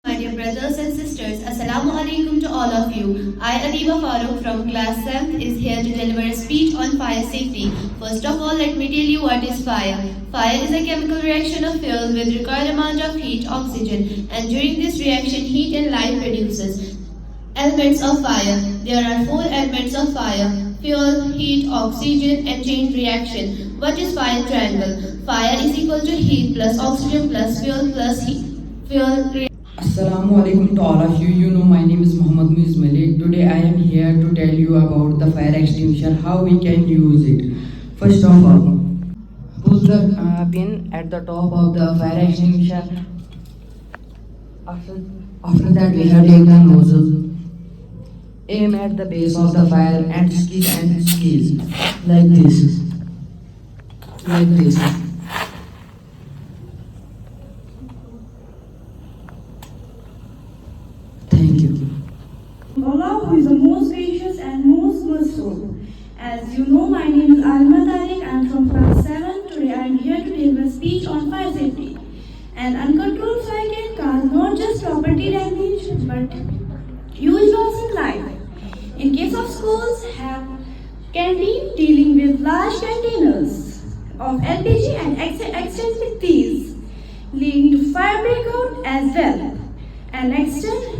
My dear brothers and sisters, Assalamu alaikum to all of you. I, Adiba Farooq from class 7th, is here to deliver a speech on fire safety. First of all, let me tell you what is fire. Fire is a chemical reaction of fuel with required amount of heat, oxygen, and during this reaction, heat and light produces. Elements of fire. There are 4 elements of fire: fuel, heat, oxygen, and chain reaction. What is fire triangle? Fire is equal to heat plus oxygen plus fuel plus heat. Fuel. Assalamu alaikum to all of you. You know my name is Muhammad Muiz Malik. Today I am here to tell you about the fire extinguisher, how we can use it. First of all, put the pin at the top of the fire extinguisher. After that we have taken the nozzle. Aim at the base of the fire and squeeze like this. Like this. Thank you. Allah, who is the most gracious and most merciful. As you know, my name is Alima Tariq. I am from class 7. Today I am here to deliver a speech on fire safety. An uncontrolled fire can cause not just property damage but huge loss in life. In case of schools, have canteen dealing with large containers of LPG and extend with these, leading to fire breakout as well. And extend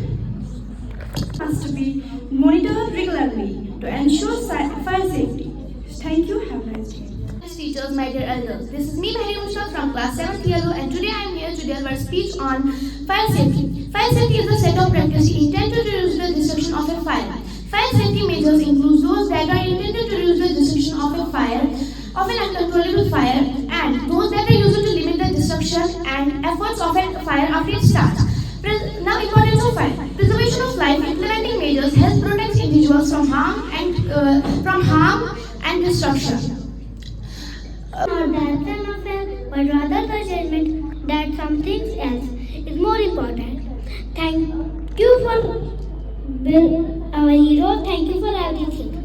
must be monitored regularly to ensure fire safety. Thank you. Have a nice day. Teachers, my dear elders, this is me, Mahir Mushtaq from class 7th Yellow, and today I am here to deliver a speech on fire safety. Fire safety is a set of practices intended to reduce the destruction of a fire. Fire safety measures include those that are intended to reduce the destruction of a fire, of an uncontrollable fire, and those that are used to limit the destruction extinction and efforts of a fire after it starts. Now, importance of fire. Preservation of life. Implementing measures help protect individuals from harm and destruction. Not the action of it, but rather the judgment that something else is more important. Thank you for being our hero. Thank you for everything.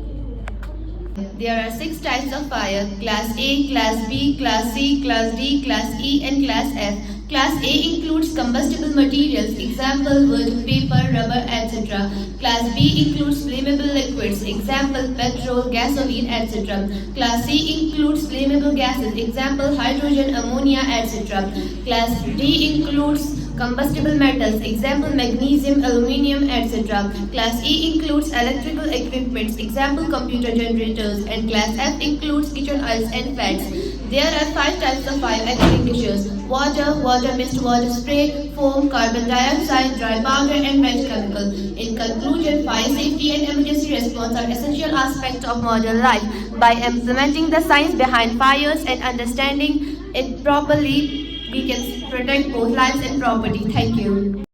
There are 6 types of fire: Class A, Class B, Class C, Class D, Class E and Class F. Class A includes combustible materials, example wood, paper, rubber, etc. Class B includes flammable liquids, example petrol, gasoline, etc. Class C includes flammable gases, example hydrogen, ammonia, etc. Class D includes combustible metals, example magnesium, aluminium, etc. Class E includes electrical equipments, example computer generators, and Class F includes kitchen oils and fats. There are 5 types of fire extinguishers: water, water mist, water spray, foam, carbon dioxide, dry powder, and wet chemical. In conclusion, fire safety and emergency response are essential aspects of modern life. By implementing the science behind fires and understanding it properly, we can protect both lives and property. Thank you.